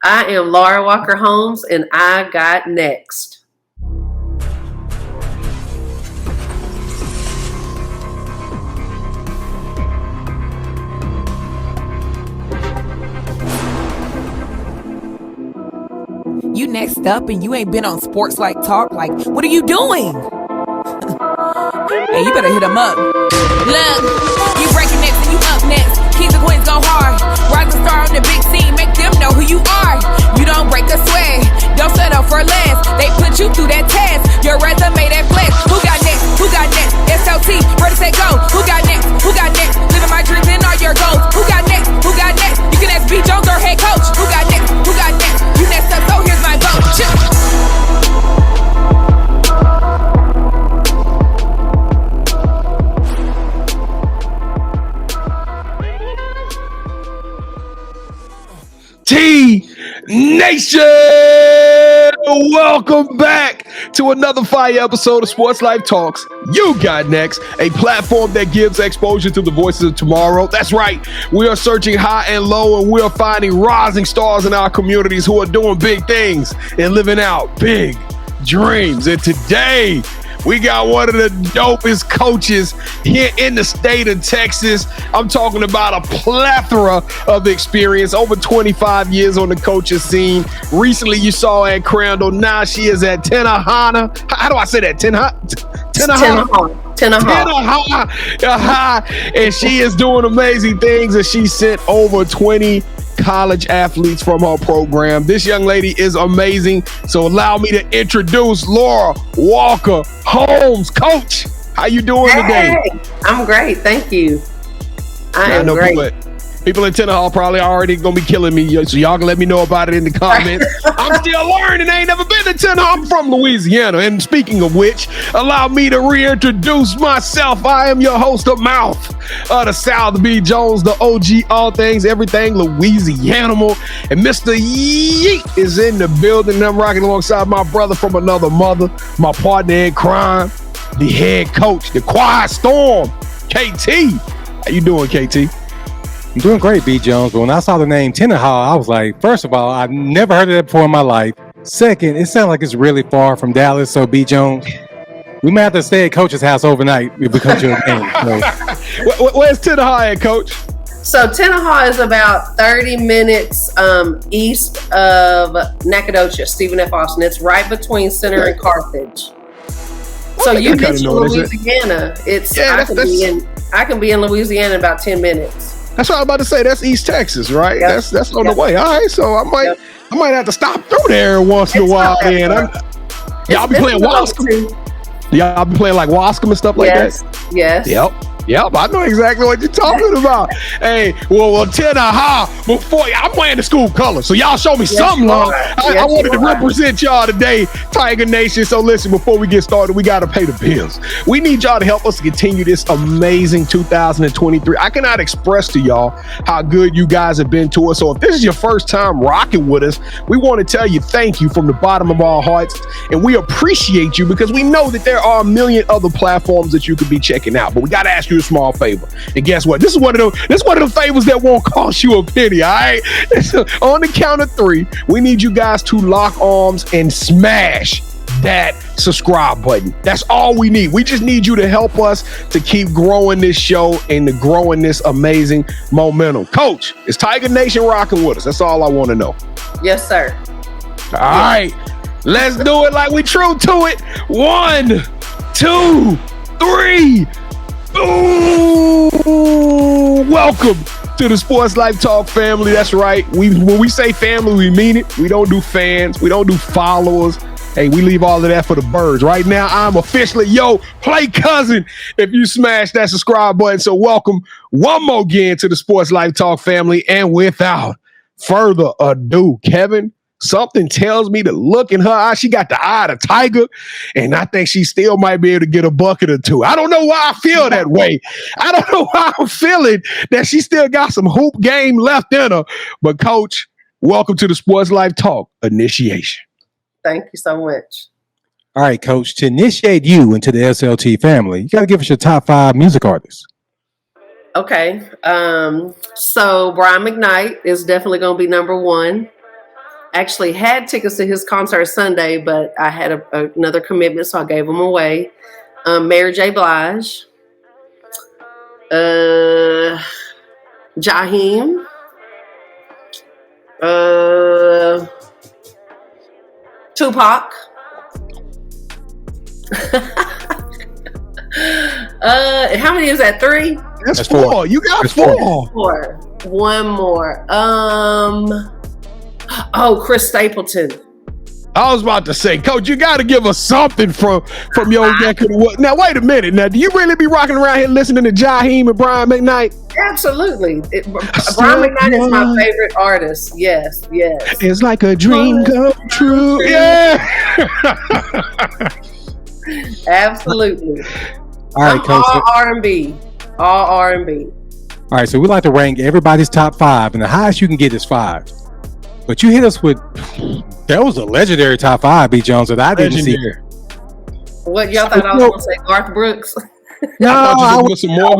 I am Laura Walker Holmes, and I got next. You next up and you ain't been on SportsLifeTalk. Like, what are you doing? Hey, you better hit him up. Look, you breaking next and you up next. Kings and queens go hard. Rise and star on the big scene. Make them know who you are. You don't break a sweat. Don't settle for less. They put you through that test. Your resume that flex. Who got next? Who got next? SLT, ready, set, go. Who got next? Who got next? Living my dreams and all your goals. Who got next? Who got next? You can ask B. Jones or head coach. Who got next? Who got next? You next up, so here's my vote. Chill. T-Nation! Welcome back to another fire episode of Sports Life Talks. You got next, a platform that gives exposure to the voices of tomorrow. That's right. We are searching high and low, and we are finding rising stars in our communities who are doing big things and living out big dreams. And today, we got one of the dopest coaches here in the state of Texas. I'm talking about a plethora of experience, over 25 years on the coaching scene. Recently, you saw her at Crandall. Now she is at Tenaha. How do I say that? Tenaha. And she is doing amazing things, and she sent over 20 college athletes from her program. This young lady is amazing. So allow me to introduce Laura Walker Holmes. Coach, how you doing today? I'm great. Thank you. I am great. People in Tenaha probably already gonna be killing me, so y'all can let me know about it in the comments. I'm still learning. I ain't never been to Tenaha. I'm from Louisiana. And speaking of which, allow me to reintroduce myself. I am your host of Mouth of the South, B. Jones, the OG, all things, everything, Louisiana. And Mr. Yeet is in the building. And I'm rocking alongside my brother from another mother, my partner in crime, the head coach, the quiet storm, KT. How you doing, KT? I'm doing great, B. Jones, but when I saw the name Tenaha, I was like, first of all, I've never heard of that before in my life. Second, it sounds like it's really far from Dallas, so B. Jones, we might have to stay at Coach's house overnight if we come to a game. So. Where's Tenaha at, Coach? So Tenaha is about 30 minutes east of Nacogdoches, Stephen F. Austin. It's right between Center and Carthage. So you mentioned Louisiana. I can be in Louisiana in about 10 minutes. That's what I was about to say. That's East Texas, right? Yep. That's on the way. All right, so I might have to stop through there once in a while. Y'all be playing Wascom. Y'all be playing like Wascom and stuff like that. Yes. Yep, I know exactly what you're talking about. Hey, well, Tenaha, before I'm wearing the school colors, so y'all show me something, Lord. I wanted to represent y'all today, Tiger Nation. So listen, before we get started, we got to pay the bills. We need y'all to help us to continue this amazing 2023. I cannot express to y'all how good you guys have been to us. So if this is your first time rocking with us, we want to tell you thank you from the bottom of our hearts, and we appreciate you because we know that there are a million other platforms that you could be checking out, but we got to ask you a small favor. And guess what? This is one of the favors that won't cost you a penny. All right. On the count of 3, we need you guys to lock arms and smash that subscribe button. That's all we need. We just need you to help us to keep growing this show and to growing this amazing momentum. Coach, is Tiger Nation rocking with us? That's all I want to know. Yes, sir. All right. Let's do it like we true to it. 1, 2, 3. Ooh, welcome to the Sports Life Talk family. That's right. When we say family, we mean it. We don't do fans. We don't do followers. Hey, we leave all of that for the birds. Right now, I'm officially play cousin if you smash that subscribe button. So welcome one more again to the Sports Life Talk family. And without further ado, Kevin, something tells me to look in her eye. She got the eye of the tiger, and I think she still might be able to get a bucket or 2. I don't know why I feel that way. I don't know why I'm feeling that she still got some hoop game left in her. But, Coach, welcome to the Sports Life Talk initiation. Thank you so much. All right, Coach, to initiate you into the SLT family, you got to give us your top 5 music artists. Okay. So Brian McKnight is definitely going to be number 1. Actually had tickets to his concert Sunday, but I had another commitment, so I gave them away. Mary J. Blige, 𝐥𝐢𝐤𝐤, Tupac. How many is that? 3? That's 4. You got 4. 4. One more. Chris Stapleton. I was about to say, Coach, you got to give us something from your neck of the woods. Now, wait a minute. Now, do you really be rocking around here listening to 𝐥𝐢𝐤 and Brian McKnight? Absolutely. Brian McKnight is my favorite artist. Yes. It's like a dream come true. Yeah. Absolutely. All right, Coach. All R&B. All R&B. All right, so we like to rank everybody's top 5, and the highest you can get is 5. But you hit us with, that was a legendary top 5, B. Jones, that I didn't see. What, y'all thought I was going to say Garth Brooks? No, I thought you was some more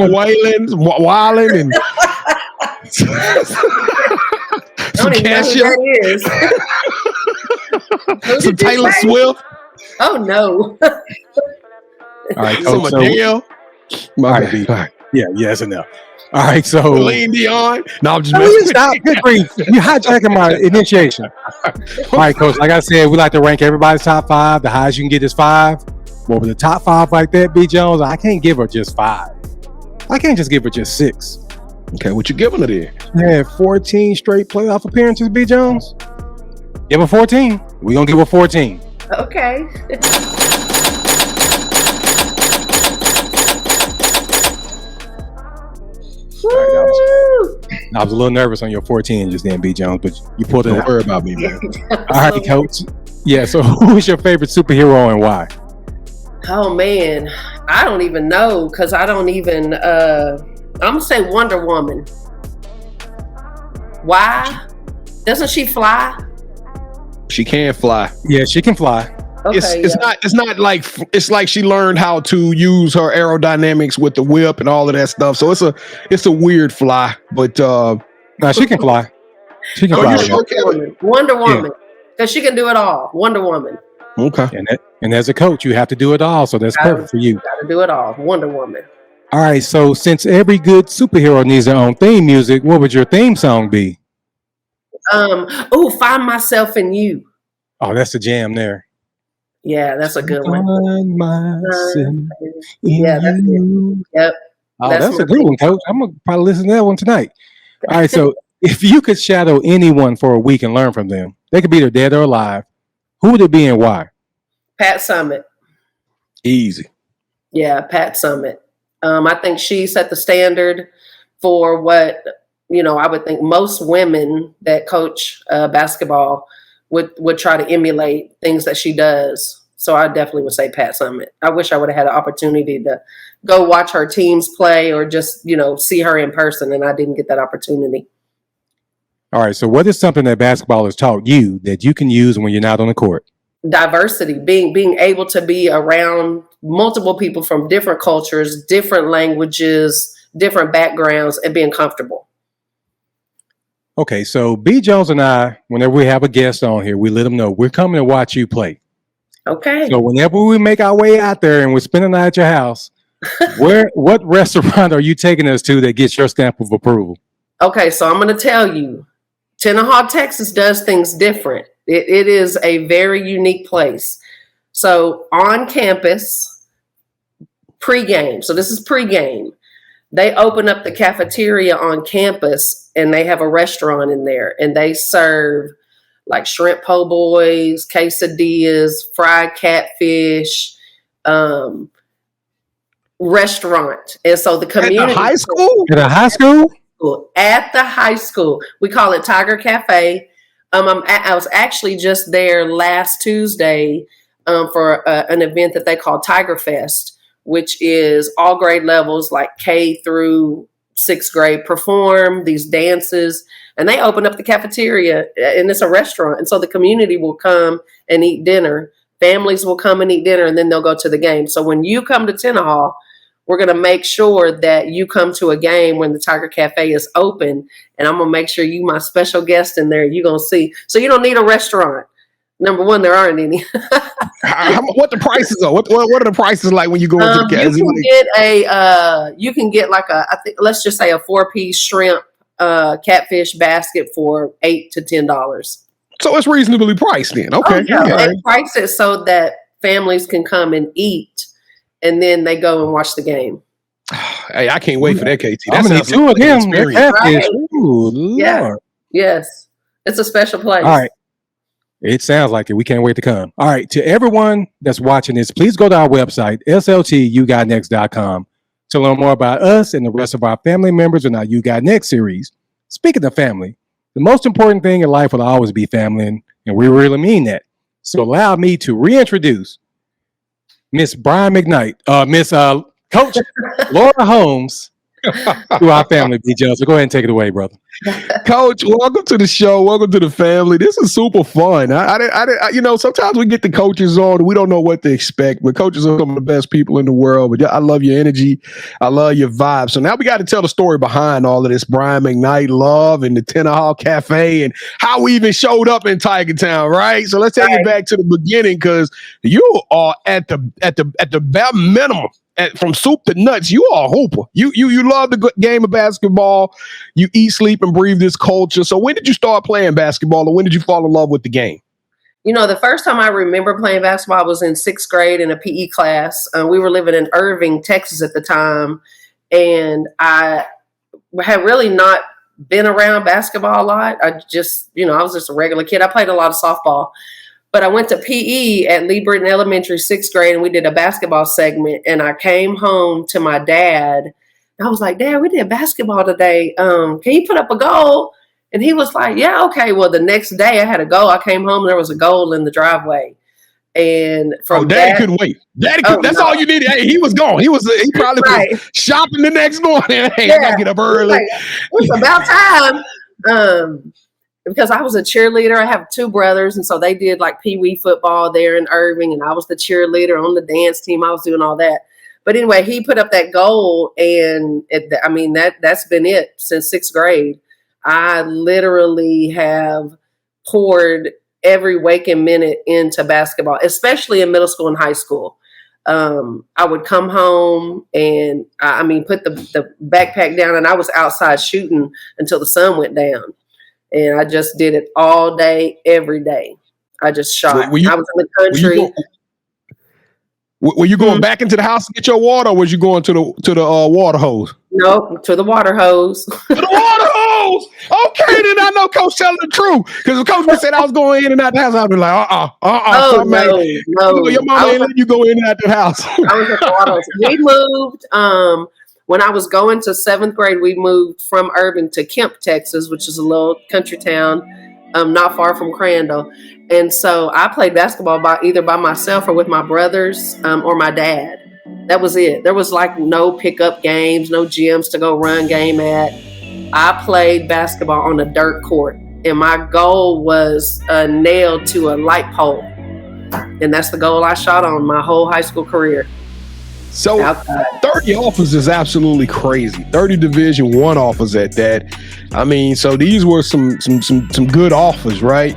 Wildin' and some Kesha. Some Taylor Swift. Oh, no. All right, some Adele. All right, B. Yeah, that's enough. All right, so Celine Dion. No, I'm just messing with you. Good grief. You hijacking my initiation. All right, Coach. Like I said, we like to rank everybody's top 5. The highest you can get is 5. Well, with the top 5 like that, B. Jones, I can't give her just 5. I can't just give her just 6. Okay, what you giving her there? Yeah, 14 straight playoff appearances, B. Jones. Give her 14. We're going to give her 14. Okay. I was a little nervous on your 14 just then, B. Jones, but you pulled it out. Don't worry about me, man. All right, Coach. Yeah, so who is your favorite superhero and why? Oh, man. I don't even know because I don't even... I'm going to say Wonder Woman. Why? Doesn't she fly? She can fly. Yeah, she can fly. Okay, it's not like it's like she learned how to use her aerodynamics with the whip and all of that stuff. So it's a weird fly, but no, she can fly. She can fly. Wonder Woman, because she can do it all. Wonder Woman. Okay. And as a coach, you have to do it all, so that's perfect for you. Got to do it all. Wonder Woman. All right. So since every good superhero needs their own theme music, what would your theme song be? Find Myself in You. Oh, that's the jam there. Yeah, that's a good one. Find myself yeah, that's it. Yep. Oh, that's a good one, Coach. I'm gonna probably listen to that one tonight. All right, so if you could shadow anyone for a week and learn from them, they could be either dead or alive. Who would it be and why? Pat Summitt. Easy. Yeah, Pat Summitt. I think she set the standard for what I would think most women that coach basketball would try to emulate things that she does. So I definitely would say Pat Summitt. I wish I would have had an opportunity to go watch her teams play or just, see her in person, and I didn't get that opportunity. All right. So what is something that basketball has taught you that you can use when you're not on the court? Diversity, being able to be around multiple people from different cultures, different languages, different backgrounds, and being comfortable. Okay, so B. Jones and I, whenever we have a guest on here, we let them know we're coming to watch you play. Okay. So whenever we make our way out there and we're spending the night at your house, what restaurant are you taking us to that gets your stamp of approval? Okay, so I'm going to tell you, Tenaha, Texas does things different. It is a very unique place. So on campus, pregame. So this is pregame. They open up the cafeteria on campus and they have a restaurant in there and they serve like shrimp po' boys, quesadillas, fried catfish, restaurant. And so the community. At the high school? At a high school? At the high school. We call it Tiger Cafe. I was actually just there last Tuesday for an event that they call Tiger Fest, which is all grade levels like K through 6th grade perform these dances, and they open up the cafeteria and it's a restaurant. And so the community will come and eat dinner. Families will come and eat dinner and then they'll go to the game. So when you come to Tenaha, we're going to make sure that you come to a game when the Tiger Cafe is open. And I'm going to make sure you my special guest in there. You're going to see. So you don't need a restaurant. Number one, there aren't any. What the prices are? What are the prices like when you go into the cafe? You can get like let's just say a 4-piece shrimp catfish basket for $8 to $10. So it's reasonably priced then. Okay. They price it so that families can come and eat, and then they go and watch the game. Hey, I can't wait for that, KT. I'm gonna need two of them. Right? Ooh, yeah. Yes, it's a special place. All right. It sounds like it. We can't wait to come. All right. To everyone that's watching this, please go to our website, yougotnext.com, to learn more about us and the rest of our family members in our You Got Next series. Speaking of family, the most important thing in life will always be family, and we really mean that. So allow me to reintroduce Miss Brian McKnight, Miss Coach Laura Holmes to our family, B. Jones. So go ahead and take it away, brother. Coach, welcome to the show. Welcome to the family. This is super fun. I sometimes we get the coaches on and we don't know what to expect, but coaches are some of the best people in the world. But I love your energy. I love your vibe. So now we got to tell the story behind all of this Brian McKnight love and the Tenaha Cafe and how we even showed up in Tiger Town, right? So let's take it back to the beginning, because you are at the bare minimum. From soup to nuts, you are a hooper. You love the game of basketball. You eat, sleep, and breathe this culture. So when did you start playing basketball, or when did you fall in love with the game? The first time I remember playing basketball was in 6th grade in a PE class. We were living in Irving, Texas at the time, and I had really not been around basketball a lot. I was just a regular kid. I played a lot of softball. But I went to PE at Lee Britton Elementary, 6th grade, and we did a basketball segment. And I came home to my dad. And I was like, Dad, we did basketball today. Can you put up a goal? And he was like, yeah, okay. Well, the next day I had a goal. I came home, and there was a goal in the driveway. And from Daddy couldn't wait. That's all you needed. Hey, he was gone. He probably was shopping the next morning. Hey, I gotta get up early. It's about time. Because I was a cheerleader. I have 2 brothers, and so they did like pee-wee football there in Irving, and I was the cheerleader on the dance team. I was doing all that. But anyway, he put up that goal, and that's been it since 6th grade. I literally have poured every waking minute into basketball, especially in middle school and high school. I would come home and put the backpack down, and I was outside shooting until the sun went down. And I just did it all day, every day. I just shot. I was in the country. Were you going back into the house to get your water, or was you going to the water hose? Nope, to the water hose. To the water hose. Okay, then I know Coach telling the truth, because if Coach said I was going in and out the house, I'd be like, Oh, no. Your mama ain't letting you go in and out the house. I was at the water hose. We moved. When I was going to 7th grade, we moved from Irving to Kemp, Texas, which is a little country town, not far from Crandall. And so I played basketball either by myself or with my brothers or my dad. That was it. There was like no pickup games, no gyms to go run game at. I played basketball on a dirt court, and my goal was nailed to a light pole. And that's the goal I shot on my whole high school career. So 30 offers is absolutely crazy. 30 Division I offers at that. So these were some good offers, right?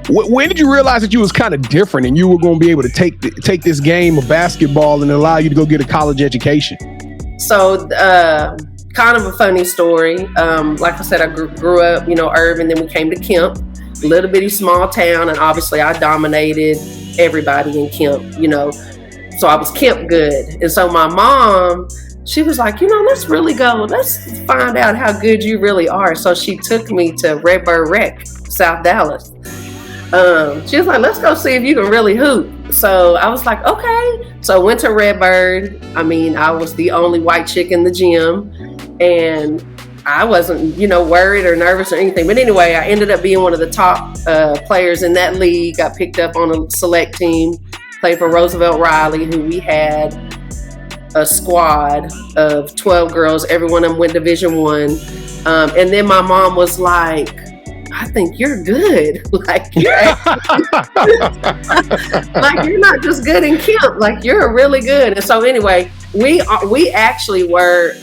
When did you realize that you was kind of different and you were going to be able to take this game of basketball and allow you to go get a college education? So kind of a funny story. Like I said, I grew up, Irving, then we came to Kemp, a little bitty small town, and obviously I dominated everybody in Kemp, So I was Kemp good. And so my mom, she was like, let's really go. Let's find out how good you really are. So she took me to Redbird Rec, South Dallas. She was like, let's go see if you can really hoop. So I was like, okay. So I went to Redbird. I was the only white chick in the gym. And I wasn't, worried or nervous or anything. But anyway, I ended up being one of the top players in that league. Got picked up on a select team. Played for Roosevelt Riley, who we had a squad of 12 girls. Every one of them went Division I. And then my mom was like, I think you're good. Like you're like you're not just good in camp. Like you're really good. And so anyway, we actually were,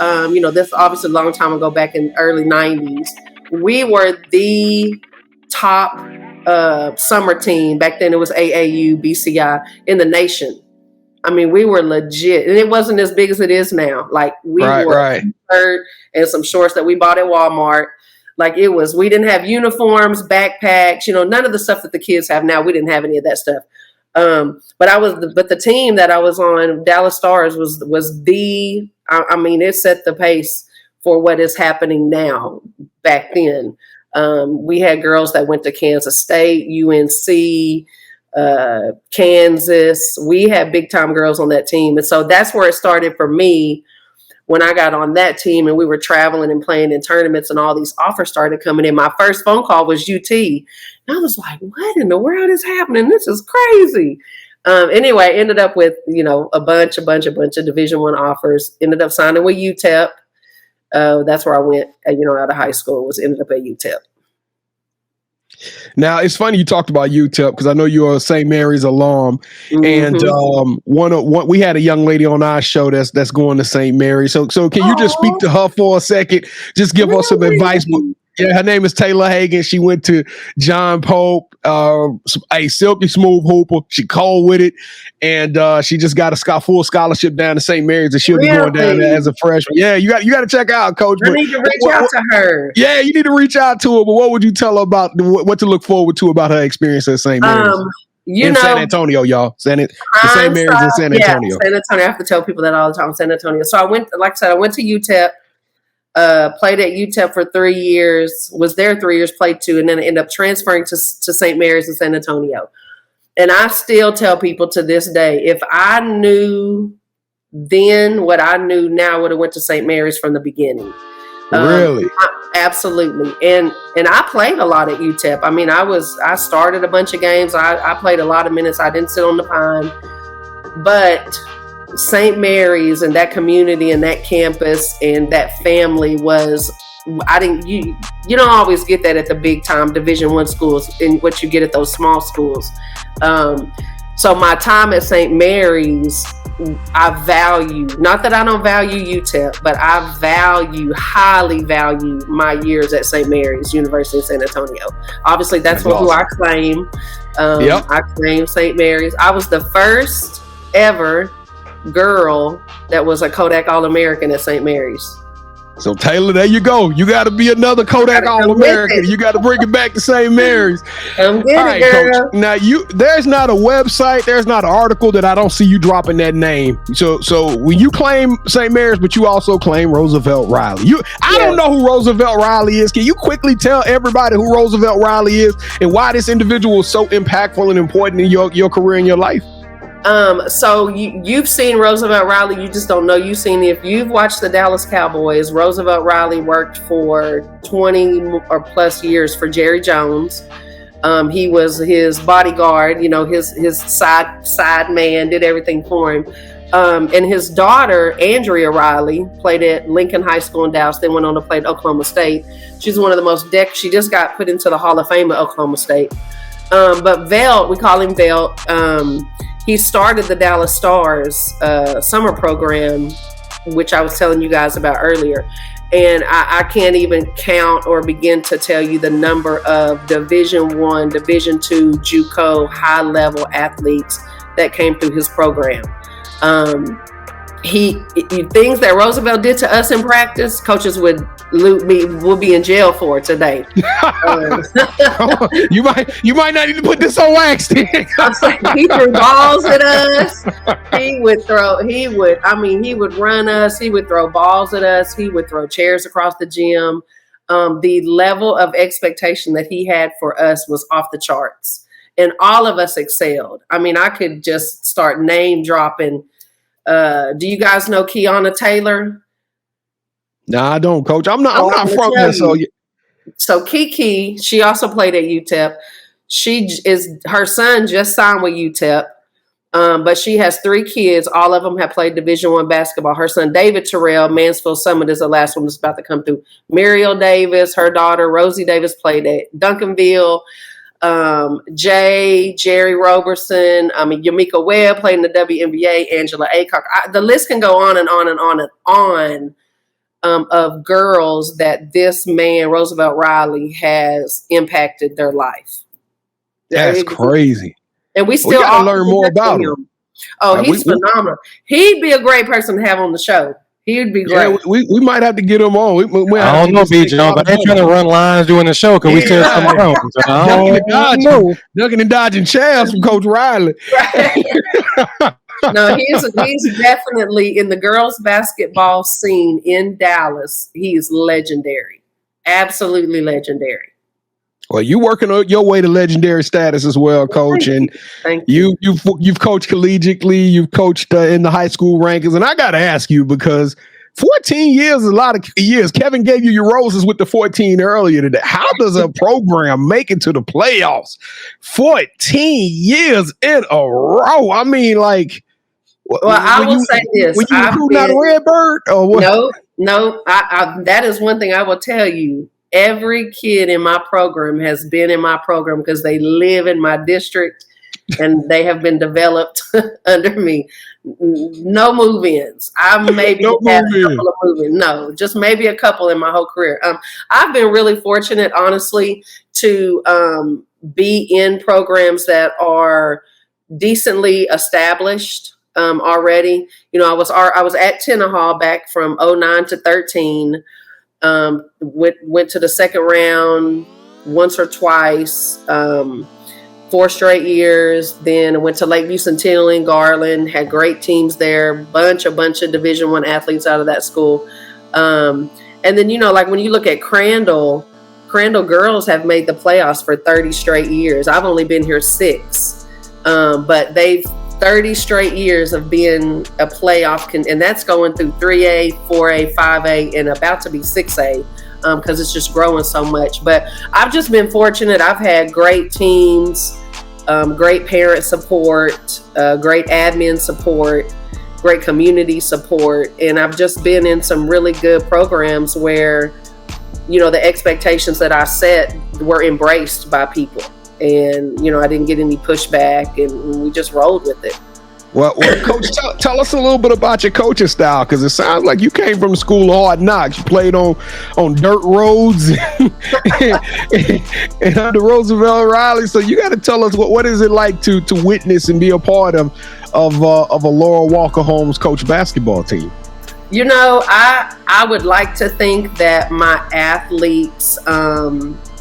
this obviously a long time ago, back in early 90s. We were the top summer team. Back then it was AAU, BCI in the nation. I mean, we were legit, and it wasn't as big as it is now. Like we wore a shirt and some shorts that we bought at Walmart. Like we didn't have uniforms, backpacks, none of the stuff that the kids have now. We didn't have any of that stuff. But the team that I was on, Dallas Stars, was it set the pace for what is happening now. Back then, we had girls that went to Kansas State, UNC, Kansas. We had big time girls on that team. And so that's where it started for me when I got on that team and we were traveling and playing in tournaments and all these offers started coming in. My first phone call was UT. And I was like, what in the world is happening? This is crazy. Anyway, ended up with, a bunch of Division I offers, ended up signing with UTEP. That's where I went, out of high school, ended up at UTEP. Now, it's funny you talked about UTEP because I know you're a St. Mary's alum. And we had a young lady on our show that's going to St. Mary's. So can you just speak to her for a second? Just give us some advice. Yeah, her name is Taylor Hagan. She went to John Pope, a silky smooth hooper. She cold with it. And she just got a full scholarship down to St. Mary's, and she'll be going down there as a freshman. Yeah, you got to check out, Coach. I need to reach out to her. Yeah, you need to reach out to her. But what would you tell her about what to look forward to about her experience at St. Mary's? San Antonio, y'all. St. Mary's in San Antonio. San Antonio. I have to tell people that all the time. San Antonio. So I went to UTEP. Played at UTEP for 3 years, was there 3 years, played 2, and then I ended up transferring to St. Mary's in San Antonio. And I still tell people to this day, if I knew then what I knew now, I would have went to St. Mary's from the beginning. Really? Absolutely. And I played a lot at UTEP. I mean, I started a bunch of games. I played a lot of minutes. I didn't sit on the pine. But St. Mary's and that community and that campus and that family you don't always get that at the big time Division I schools and what you get at those small schools. So my time at St. Mary's, I value, not that I don't value UTEP, but I highly value my years at St. Mary's University of San Antonio. Obviously that's who I claim. I claim St. Mary's. I was the first ever girl that was a Kodak All-American at St. Mary's. So Taylor, there you go. You got to be another Kodak All-American. You got to bring it back to St. Mary's. I'm good, all right, girl. Coach. Now there's not a website, there's not an article that I don't see you dropping that name. So when you claim St. Mary's, but you also claim Roosevelt Riley. I don't know who Roosevelt Riley is. Can you quickly tell everybody who Roosevelt Riley is and why this individual is so impactful and important in your career and your life? So you've seen Roosevelt Riley, you just don't know. If you've watched the Dallas Cowboys, Roosevelt Riley worked for 20 or plus years for Jerry Jones. He was his bodyguard, his side man, did everything for him. And his daughter, Andrea Riley, played at Lincoln High School in Dallas, then went on to play at Oklahoma State. She's one of the most she just got put into the Hall of Fame at Oklahoma State. But Velt, we call him Velt, he started the Dallas Stars summer program, which I was telling you guys about earlier. And I can't even count or begin to tell you the number of Division I, Division II, JUCO, high-level athletes that came through his program. Things that Roosevelt did to us in practice, coaches would be in jail for today. You might not need to put this on wax. He threw balls at us. He would run us. He would throw balls at us. He would throw chairs across the gym. The level of expectation that he had for us was off the charts, and all of us excelled. I mean, I could just start name dropping. Do you guys know Kiana Taylor? No, I don't, Coach. I'm not from there. So Kiki, she also played at UTEP. Her son just signed with UTEP. But she has 3 kids. All of them have played Division I basketball. Her son, David Terrell, Mansfield Summit is the last one that's about to come through. Muriel Davis, her daughter, Rosie Davis, played at Duncanville. Jerry Roberson, Yamika Webb played in the WNBA, Angela Aycock. The list can go on and on and on and on of girls that this man, Roosevelt Riley, has impacted their life. That's crazy. And we still got to learn more about him. Oh, he's phenomenal. He'd be a great person to have on the show. He'd be great. Yeah, we might have to get him on. I don't know, B. Jones. I ain't trying to run lines during the show because we said something wrong. So ducking and dodging chairs from Coach Riley. No, he's definitely in the girls' basketball scene in Dallas. He is legendary. Absolutely legendary. Well, you're working on your way to legendary status as well, Coach. And you've coached collegiately, you've coached in the high school rankings. And I got to ask you, because 14 years is a lot of years. Kevin gave you your roses with the 14 earlier today. How does a program make it to the playoffs 14 years in a row? I mean, like, well, I will say this. Were you recruiting out of Redbird? Or what? No. That is one thing I will tell you. Every kid in my program has been in my program because they live in my district and they have been developed under me. No move-ins. I maybe had a couple of move-ins. No, just maybe a couple in my whole career. I've been really fortunate, honestly, to be in programs that are decently established already. You know, I was at Tenaha back from 2009 to 2013. Went to the second round once or twice, 4 straight years. Then I went to Lakeview Centennial in Garland, had great teams there, bunch of Division I athletes out of that school. And then, you know, like when you look at Crandall girls have made the playoffs for 30 straight years. I've only been here 6, but they've 30 straight years of being a playoff, and that's going through 3A, 4A, 5A, and about to be 6A because it's just growing so much. But I've just been fortunate. I've had great teams, great parent support, great admin support, great community support, and I've just been in some really good programs where, you know, the expectations that I set were embraced by people. And, you know, I didn't get any pushback, and we just rolled with it. Well, Coach, tell us a little bit about your coaching style, because it sounds like you came from the school of hard knocks. You played on dirt roads and under Roosevelt Riley. So you got to tell us what is it like to witness and be a part of a Laura Walker Holmes coach basketball team? You know, I would like to think that my athletes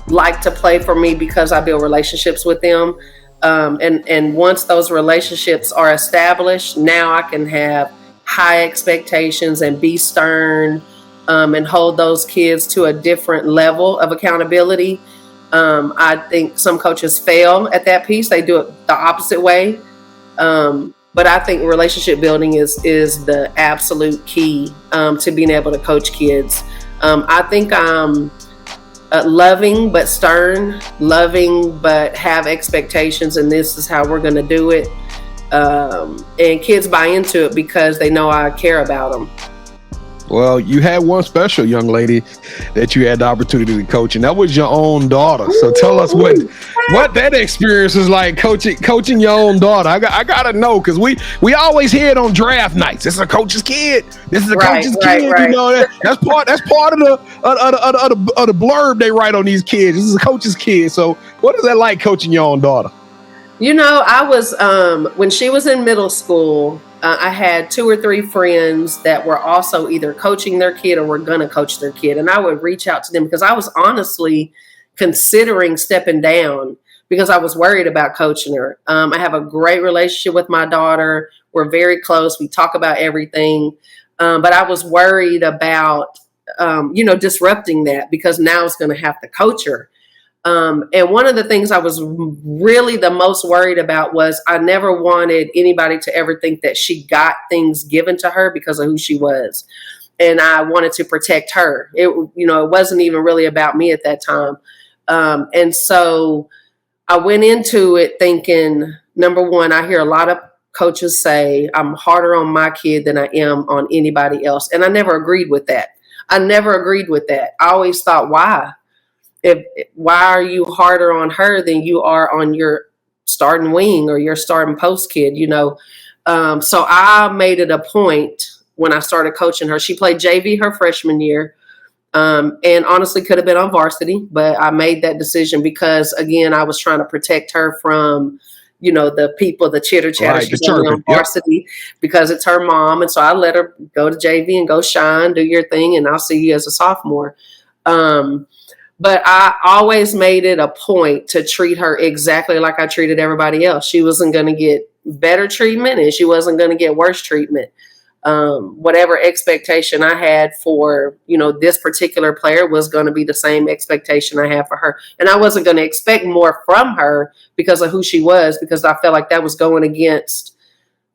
like to play for me because I build relationships with them. And once those relationships are established, now I can have high expectations and be stern and hold those kids to a different level of accountability. I think some coaches fail at that piece. They do it the opposite way. But I think relationship building is the absolute key to being able to coach kids. I think I'm loving but stern, loving but have expectations, and this is how we're going to do it. And kids buy into it because they know I care about them. Well, you had one special young lady that you had the opportunity to coach, and that was your own daughter. So tell us what that experience is like, coaching your own daughter. I gotta know, because we always hear it on draft nights. This is a coach's kid. This is a coach's kid. Right. You know, that's part of the blurb they write on these kids. This is a coach's kid. So what is that like, coaching your own daughter? You know, I was when she was in middle school. I had 2 or 3 friends that were also either coaching their kid or were going to coach their kid. And I would reach out to them because I was honestly considering stepping down because I was worried about coaching her. I have a great relationship with my daughter. We're very close. We talk about everything. But I was worried about, disrupting that because now I was going to have to coach her. And one of the things I was really the most worried about was I never wanted anybody to ever think that she got things given to her because of who she was. And I wanted to protect her. It wasn't even really about me at that time. And so I went into it thinking, number one, I hear a lot of coaches say I'm harder on my kid than I am on anybody else. And I never agreed with that. I always thought, why? Why are you harder on her than you are on your starting wing or your starting post kid, you know? So I made it a point when I started coaching her. She played JV her freshman year, and honestly could have been on varsity, but I made that decision because, again, I was trying to protect her from, you know, the people, the chitter chatter. Right, she's only on varsity because it's her mom. And so I let her go to JV and go shine, do your thing, and I'll see you as a sophomore. But I always made it a point to treat her exactly like I treated everybody else. She wasn't going to get better treatment and she wasn't going to get worse treatment. Whatever expectation I had for, you know, this particular player was going to be the same expectation I had for her. And I wasn't going to expect more from her because of who she was, because I felt like that was going against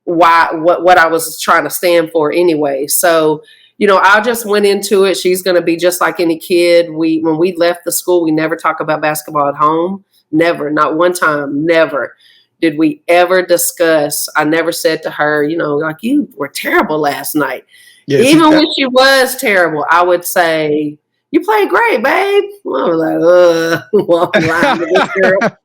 what I was trying to stand for anyway. So, you know, I just went into it. She's going to be just like any kid. When we left the school, we never talk about basketball at home. Never, not one time, never. Did we ever discuss? I never said to her, you know, like, you were terrible last night. Yeah, even when she was terrible, I would say, you played great, babe. Well, I was like,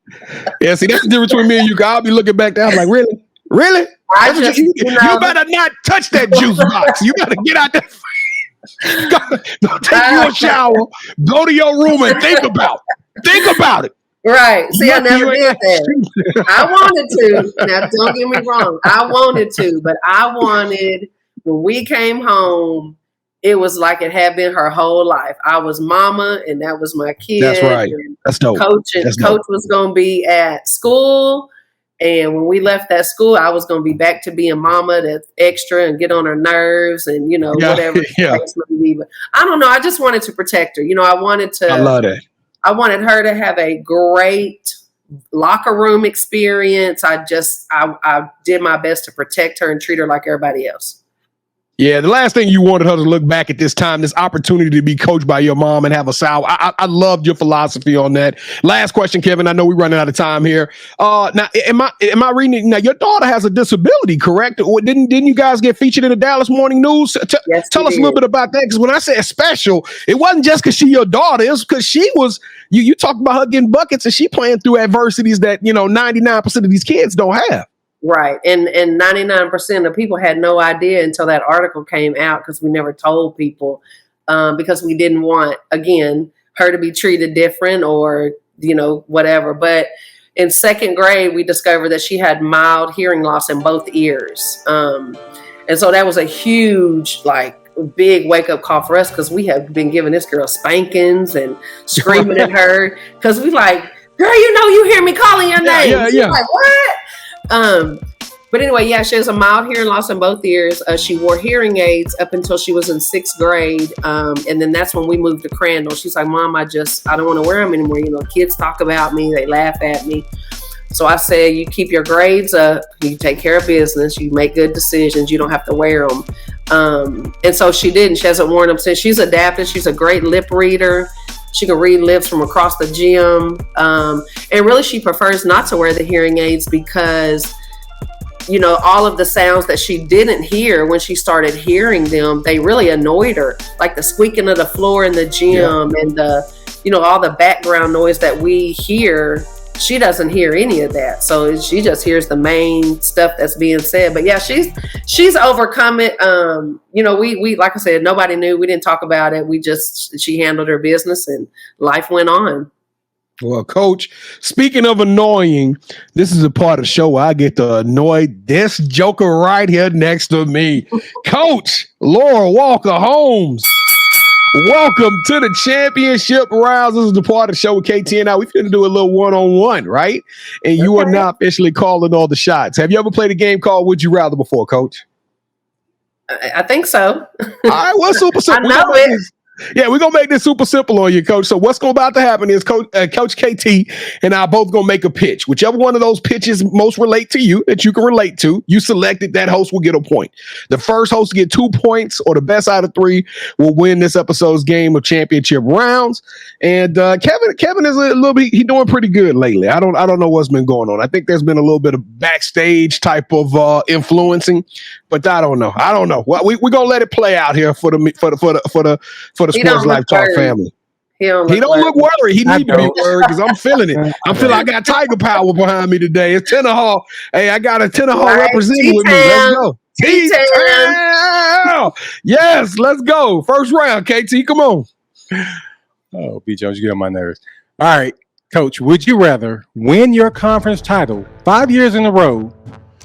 yeah, see, that's the difference between me and you. I'll be looking back there. I'm like, really? Really? You better not touch that juice box. You better get out there. Go take you a shower. Go to your room and think about it. Right. See, I never did that. I wanted to. Now, don't get me wrong. I wanted to, but when we came home, it was like it had been her whole life. I was mama, and that was my kid. That's right. That's dope. Coach was going to be at school, and when we left that school, I was going to be back to being mama, that's extra and get on her nerves, and you know whatever. Yeah. But I don't know. I just wanted to protect her. You know, I wanted to. I love that. I wanted her to have a great locker room experience. I did my best to protect her and treat her like everybody else. Yeah, the last thing you wanted her to look back at this time, this opportunity to be coached by your mom and have a sour. I loved your philosophy on that. Last question, Kevin. I know we're running out of time here. Now, am I reading it? Now, your daughter has a disability, correct? Or didn't you guys get featured in the Dallas Morning News? Yes, tell us a little bit about that, because when I said special, it wasn't just because she your daughter. It was because she was. You talked about her getting buckets and she playing through adversities that 99% of these kids don't have. Right. And 99% of people had no idea until that article came out, because we never told people because we didn't want, again, her to be treated different or, whatever. But in second grade, we discovered that she had mild hearing loss in both ears. And so that was a huge, big wake-up call for us, because we have been giving this girl spankings and screaming at her because we like, girl, you hear me calling your name. Yeah. Like, what? But anyway, yeah, she has a mild hearing loss in both ears. She wore hearing aids up until she was in sixth grade. And then that's when we moved to Crandall. She's like, Mom, I don't want to wear them anymore. Kids talk about me. They laugh at me. So I said, you keep your grades up. You take care of business. You make good decisions. You don't have to wear them. And so she didn't. She hasn't worn them since. She's adapted. She's a great lip reader. She can read lips from across the gym. And really, she prefers not to wear the hearing aids because, all of the sounds that she didn't hear when she started hearing them, they really annoyed her. Like the squeaking of the floor in the gym and all the background noise that we hear. She doesn't hear any of that. So she just hears the main stuff that's being said. But yeah, she's overcome it. We like I said, nobody knew. We didn't talk about it. She handled her business and life went on. Well, Coach, speaking of annoying, this is a part of the show where I get to annoy this joker right here next to me. Coach Laura Walker Holmes. Welcome to the championship rounds. This is the part of the show with KT and I. We're going to do a little one-on-one, right? And you are now officially calling all the shots. Have you ever played a game called Would You Rather before, Coach? I think so. All right, well, super. I know it. Yeah, we're gonna make this super simple on you, Coach. So what's about to happen is Coach KT and I both gonna make a pitch. Whichever one of those pitches most relate to you, that you can relate to, you selected, that host will get a point. The first host to get 2 points, or the best out of 3, will win this episode's game of championship rounds. And Kevin is a little bit, he's doing pretty good lately. I don't know what's been going on. I think there's been a little bit of backstage type of influencing, but I don't know. Well, we're gonna let it play out here for the Sports Life Talk family. He don't look worried. He need to be worried because I'm feeling it. I feel like I got Tiger Power behind me today. It's Tenaha. Hey, I got a Tenaha representing with me. Let's go. T-Town. Yes, let's go. First round, KT. Come on. Oh, B. Jones, you get on my nerves. All right, Coach, would you rather win your conference title 5 years in a row,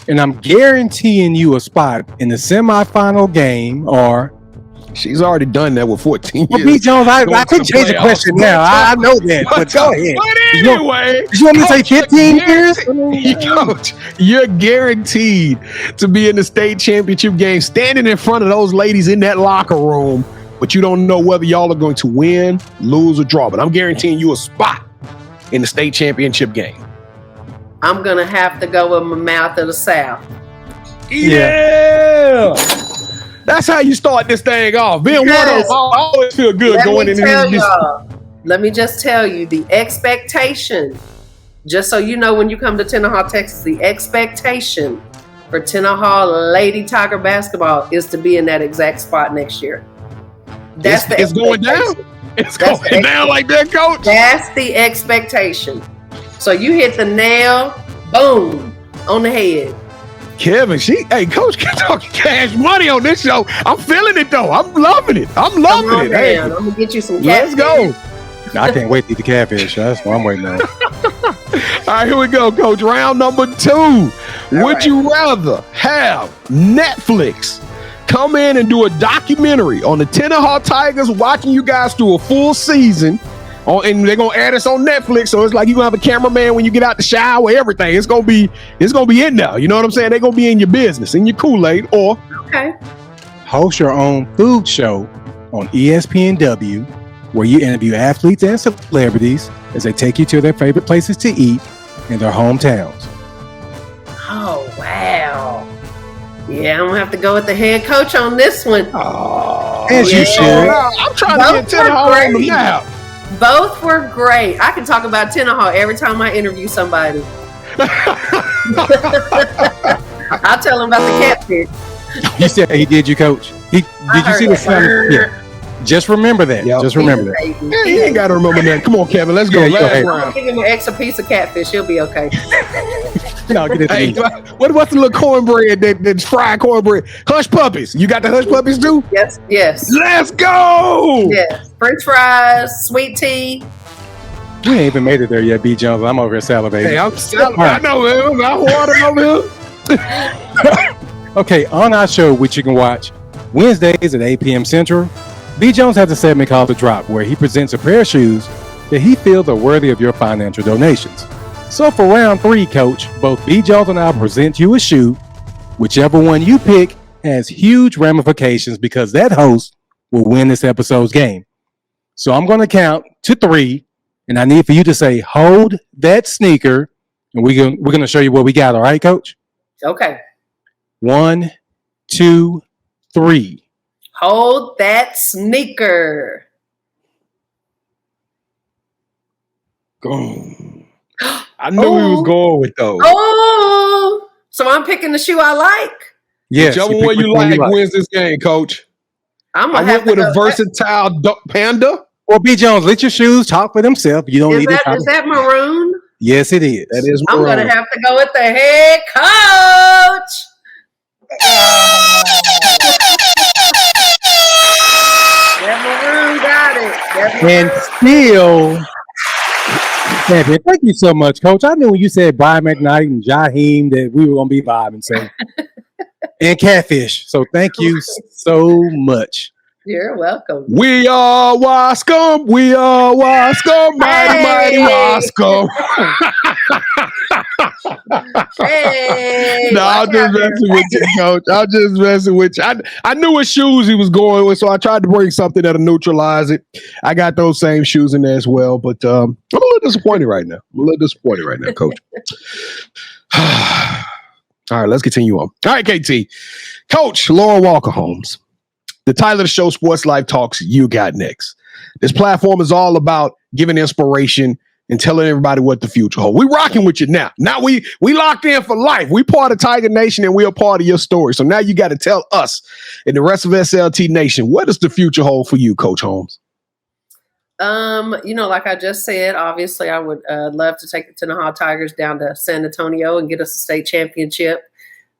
and I'm guaranteeing you a spot in the semifinal game, or... She's already done that with 14 years. Well, B. Jones, I can change the question now. I know that, but go ahead. But anyway, you want me to say 15 years? Coach, you're guaranteed to be in the state championship game, standing in front of those ladies in that locker room, but you don't know whether y'all are going to win, lose, or draw. But I'm guaranteeing you a spot in the state championship game. I'm going to have to go with my mouth of the South. Yeah. That's how you start this thing off. Being one of them, I always feel good going into this. Let me just tell you, the expectation, just so you know, when you come to Tenaha, Texas, the expectation for Tenaha Lady Tiger basketball is to be in that exact spot next year. It's going down. It's going down like that, Coach. That's the expectation. So you hit the nail, boom, on the head. Kevin, Coach kept talking cash money on this show. I'm feeling it though. I'm loving it. Hey, I'm gonna get you some. Let's go. I can't wait to eat the catfish. That's what I'm waiting on. All right, here we go, Coach. Round number 2. Would you rather have Netflix come in and do a documentary on the Tenaha Tigers, watching you guys through a full season? And they're gonna add us on Netflix, so it's like you gonna have a cameraman when you get out the shower, everything. It's gonna be in there. You know what I'm saying? They're gonna be in your business, in your Kool-Aid, or host your own food show on ESPNW, where you interview athletes and celebrities as they take you to their favorite places to eat in their hometowns. Oh wow! Yeah, I'm gonna have to go with the head coach on this one. Oh, as you should. I'm trying to get Tenaha on the map. Both were great. I can talk about Tenaha every time I interview somebody. I'll tell him about the catfish. You said he did you, Coach. Did you see the sound? Yeah. Just remember that. Yep. Just remember that. Yeah, he ain't got to remember that. Come on, Kevin. Let's go. I'll give him an extra piece of catfish. He'll be okay. No, get it. What's the little cornbread that's fried cornbread? Hush puppies. You got the hush puppies too? Yes. Let's go. Yes. French fries, sweet tea. We ain't even made it there yet, B. Jones. I'm over here salivating. Hey, I'm salivating. I know, man. I'm watering over here. Okay, on our show, which you can watch Wednesdays at 8 p.m. Central, B. Jones has a segment called The Drop, where he presents a pair of shoes that he feels are worthy of your financial donations. So for round 3, Coach, both B. Jones and I will present you a shoe. Whichever one you pick has huge ramifications, because that host will win this episode's game. So I'm going to count to 3, and I need for you to say, hold that sneaker, and we're going to show you what we got. All right, Coach? Okay. 1, 2, 3. Hold that sneaker. Go. I knew we was going with those. Oh, so I'm picking the shoe I like. Yes, whichever one you like wins this game, Coach. I went with a versatile panda. Well, B. Jones, let your shoes talk for themselves. You don't need to. Is that maroon? Yes, it is. That is maroon. I'm going to have to go with the head coach. That maroon got it. And still, Kevin, thank you so much, Coach. I knew when you said Brian McKnight and 𝐥𝐢𝐤𝐬 that we were going to be vibing. So, and catfish. So thank you so much. You're welcome. We are Wascom. We are Wascom. Mighty Wascom. Hey. No, I'm just messing with you, Coach. I'm just messing with you. I knew what shoes he was going with, so I tried to bring something that'll neutralize it. I got those same shoes in there as well, but I'm a little disappointed right now. Coach. All right, let's continue on. All right, KT. Coach Laura Walker Holmes. The title of the show, Sports Life Talks, You Got Next. This platform is all about giving inspiration and telling everybody what the future holds. We rocking with you now. Now we locked in for life. We part of Tiger Nation and we are part of your story. So now you got to tell us and the rest of SLT Nation, what does the future hold for you, Coach Holmes? Like I just said, obviously I would love to take the Tenaha Tigers down to San Antonio and get us a state championship.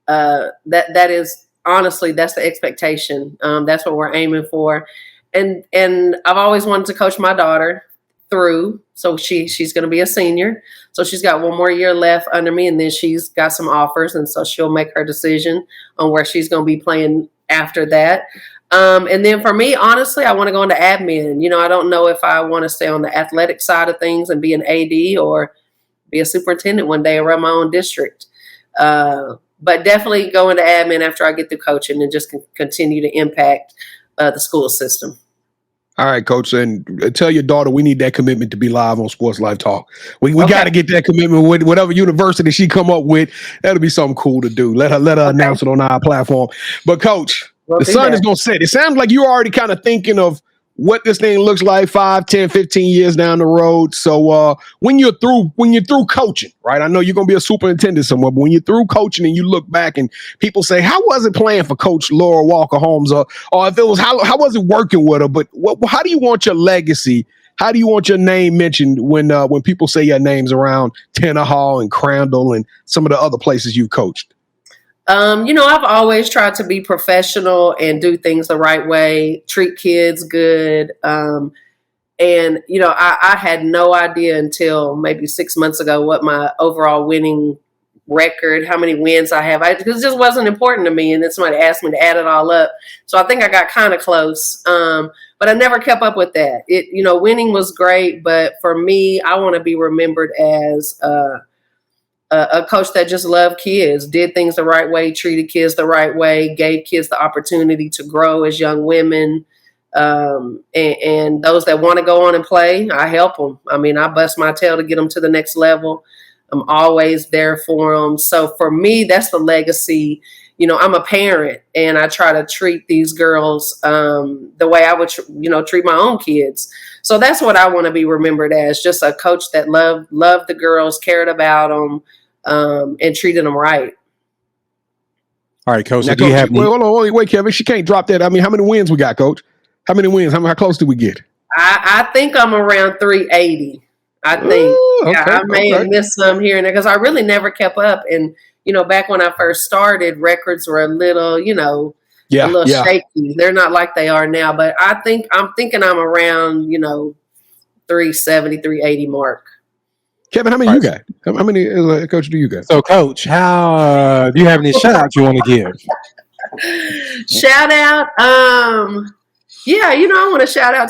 That is honestly, that's the expectation. That's what we're aiming for. And I've always wanted to coach my daughter through. So she's going to be a senior. So she's got one more year left under me, and then she's got some offers. And so she'll make her decision on where she's going to be playing after that. And then for me, honestly, I want to go into admin. I don't know if I want to stay on the athletic side of things and be an AD or be a superintendent one day and run my own district. But definitely go into admin after I get through coaching and just continue to impact the school system. All right, Coach, and tell your daughter we need that commitment to be live on Sports Life Talk. We got to get that commitment with whatever university she come up with. That'll be something cool to do. Let her announce it on our platform. But Coach, the sun is going to set. It sounds like you're already kind of thinking of what this thing looks like 5, 10, 15 years down the road. So when you're through coaching, right? I know you're going to be a superintendent somewhere, but when you're through coaching and you look back and people say, how was it playing for Coach Laura Walker Holmes? Or if it was, how was it working with her? But how do you want your legacy? How do you want your name mentioned when people say your names around Tenaha and Crandall and some of the other places you've coached? I've always tried to be professional and do things the right way, treat kids good. I had no idea until maybe 6 months ago what my overall winning record, how many wins I have. Because it just wasn't important to me. And then somebody asked me to add it all up. So I think I got kind of close. But I never kept up with that. Winning was great. But for me, I want to be remembered as a coach that just loved kids, did things the right way, treated kids the right way, gave kids the opportunity to grow as young women. And those that want to go on and play, I help them. I mean, I bust my tail to get them to the next level. I'm always there for them. So for me, that's the legacy. I'm a parent and I try to treat these girls the way I would, treat my own kids. So that's what I want to be remembered as, just a coach that loved the girls, cared about them, and treated them right. All right, Coach. Now, do you have wait, Kevin. She can't drop that. I mean, how many wins we got, Coach? How many wins? How close did we get? I think I'm around 380. I think. Ooh, okay, I may have missed some here and there because I really never kept up. And, back when I first started, records were a little, shaky. They're not like they are now. But I'm thinking I'm around, 370, 380 mark. Kevin, how many you got? How many Coach do you got? So, Coach, how do you have any shout outs you want to give? Shout out. I want to shout out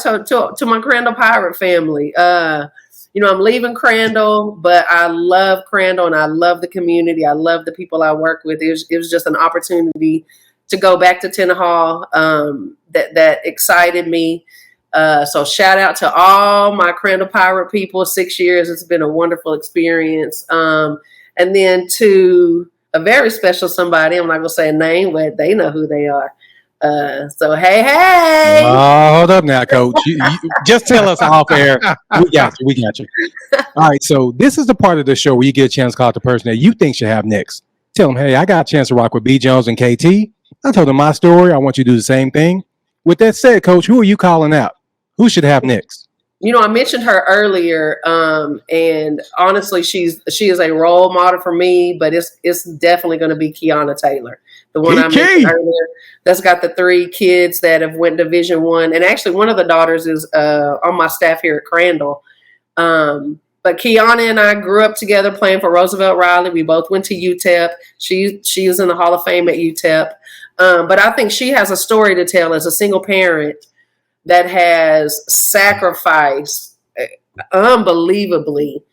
to my Crandall Pirate family. I'm leaving Crandall, but I love Crandall and I love the community. I love the people I work with. It was just an opportunity to go back to Tenaha that excited me. So shout out to all my Crandall Pirate people, 6 years. It's been a wonderful experience. And then to a very special somebody, I'm not going to say a name, but they know who they are. So hey. Hold up now, Coach. You just tell us off air. We got you. All right, so this is the part of the show where you get a chance to call out the person that you think should have next. Tell them, hey, I got a chance to rock with B. Jones and KT. I told them my story. I want you to do the same thing. With that said, Coach, who are you calling out? Who should have next? I mentioned her earlier, and honestly, she is a role model for me, but it's definitely going to be Kiana Taylor, the one I mentioned earlier. That's got the 3 kids that have went Division I, and actually one of the daughters is on my staff here at Crandall. But Kiana and I grew up together playing for Roosevelt Riley. We both went to UTEP. She is in the Hall of Fame at UTEP. But I think she has a story to tell as a single parent that has sacrificed unbelievably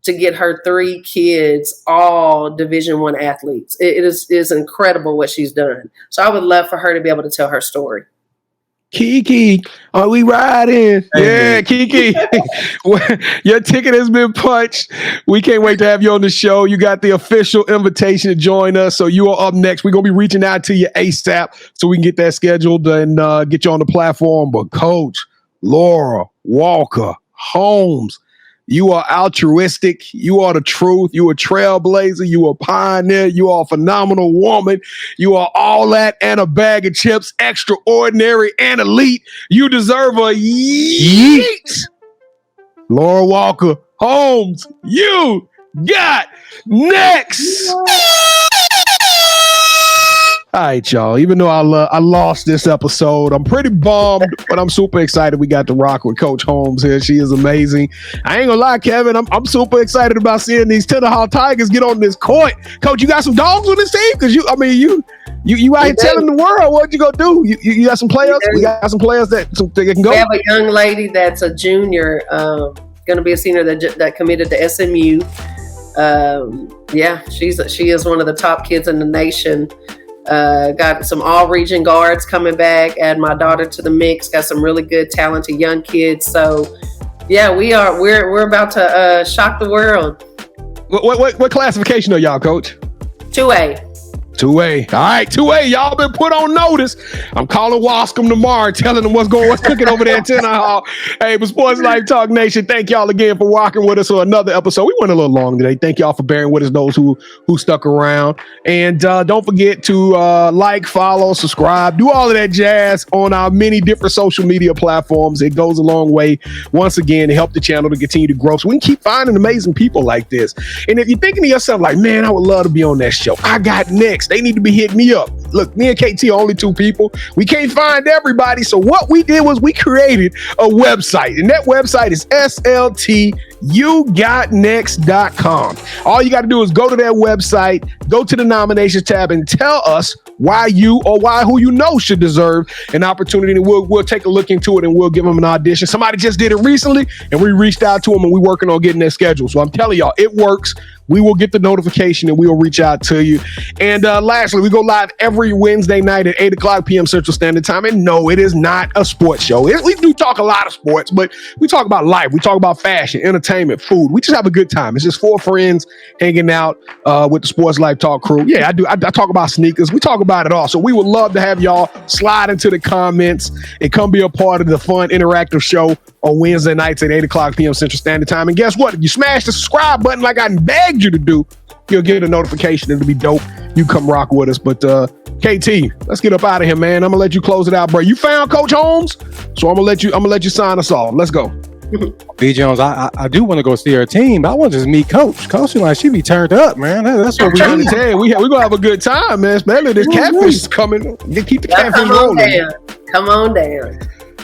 to get her 3 kids, all Division I athletes. It is incredible what she's done. So I would love for her to be able to tell her story. Kiki, are we riding? Yeah, Kiki. Your ticket has been punched. We can't wait to have you on the show. You got the official invitation to join us. So you are up next. We're going to be reaching out to you ASAP so we can get that scheduled and get you on the platform. But Coach Laura Walker Holmes, you are altruistic. You are the truth. You are a trailblazer. You are a pioneer. You are a phenomenal woman. You are all that and a bag of chips, extraordinary and elite. You deserve a yeet. Laura Walker Holmes, you got next. All right, y'all. Even though I lost this episode, I'm pretty bummed, but I'm super excited we got to rock with Coach Holmes here. She is amazing. I ain't gonna lie, Kevin. I'm super excited about seeing these Tenaha Tigers get on this court. Coach, you got some dogs on this team? Because you out here telling the world what you gonna do. You got some players? We got some players that can go. We have a young lady that's a junior, gonna be a senior that committed to SMU. She is one of the top kids in the nation. Got some all-region guards coming back. Add my daughter to the mix. Got some really good, talented young kids. So, yeah, we're about to shock the world. What classification are y'all, Coach? 2A. 2A. All right, 2A. Y'all been put on notice. I'm calling Wascom tomorrow and telling them what's cooking over there at Tenaha. Hey, but Sports Life Talk Nation, thank y'all again for rocking with us on another episode. We went a little long today. Thank y'all for bearing with us, those who stuck around. And don't forget to like, follow, subscribe, do all of that jazz on our many different social media platforms. It goes a long way, once again, to help the channel to continue to grow so we can keep finding amazing people like this. And if you're thinking to yourself like, man, I would love to be on that show, I got next. They need to be hitting me up. Look, me and KT are only 2 people. We can't find everybody. So what we did was we created a website, and that website is yougotnext.com. All you got to do is go to that website, go to the nominations tab, and tell us why you or who you know should deserve an opportunity. And we'll take a look into it and we'll give them an audition. Somebody just did it recently, and we reached out to them, and we're working on getting their schedule. So I'm telling y'all, it works. We will get the notification and we will reach out to you. And lastly, we go live every Wednesday night at 8:00 p.m. Central Standard Time. And no, it is not a sports show. We do talk a lot of sports, but we talk about life. We talk about fashion, entertainment, food. We just have a good time. It's just 4 friends hanging out with the Sports Life Talk crew. Yeah, I do. I talk about sneakers. We talk about it all. So we would love to have y'all slide into the comments and come be a part of the fun, interactive show on Wednesday nights at 8:00 p.m. Central Standard Time. And guess what? If you smash the subscribe button like I begged you to do, you'll get a notification. It'll be dope. You come rock with us. But KT, let's get up out of here, man. I'm gonna let you close it out, bro. You found Coach Holmes, so I'm gonna let you sign us off. Let's go. B Jones, I do want to go see her team, but I want to just meet Coach. Coach, like, she be turned up, man. That's what we trying to tell you. We're gonna have a good time, man. Especially this catfish is coming. Keep the catfish rolling. Come on down.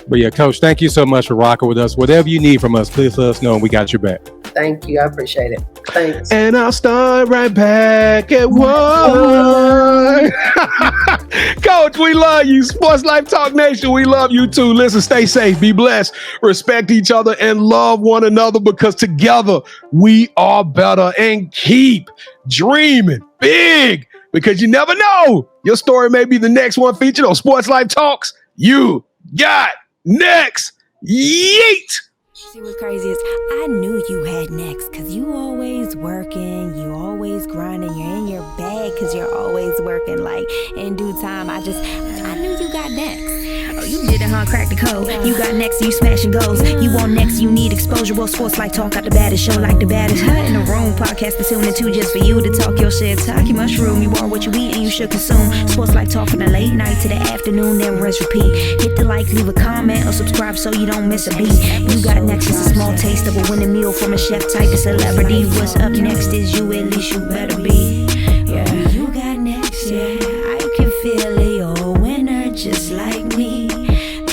But yeah, Coach, thank you so much for rocking with us. Whatever you need from us, please let us know and we got your back. Thank you. I appreciate it. Thanks. And I'll start right back at 1. Coach, we love you. Sports Life Talk Nation, we love you too. Listen, stay safe, be blessed, respect each other, and love one another, because together we are better. And keep dreaming big, because you never know. Your story may be the next one featured on Sports Life Talks. You got next. Yeet. See what's crazy is I knew you had next, because you always working, you always grinding, you're in your bag because you're always working. Like, in due time, I knew you got next. Oh, you did it, huh? Crack the code. You got next, you smashing goals. You want next, you need exposure. Well, Sports Life Talk got the baddest show, like the baddest in the room. Podcast to tune into just for you to talk your shit. Talk your mushroom. You are what you eat and you should consume. Sports Life Talk from the late night to the afternoon, then rest repeat. Hit the like, leave a comment, or subscribe so you don't miss a beat. You got next is a small taste of a winning meal from a chef type of celebrity. What's up next is you, at least you better be. Yeah, you got next, yeah. I can feel it, you're a winner just like me.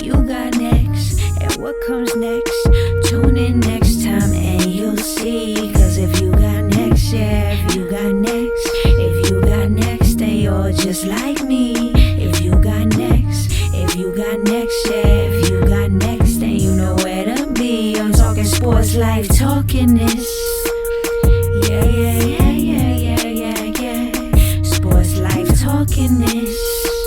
You got next, and what comes next? Tune in next time and you'll see. Cause if you got next, yeah, if you got next, if you got next, then you're just like me. If you got next, if you got next, yeah, if you got next, then you know where to be. I'm talking Sports Life, talking this. wickedness.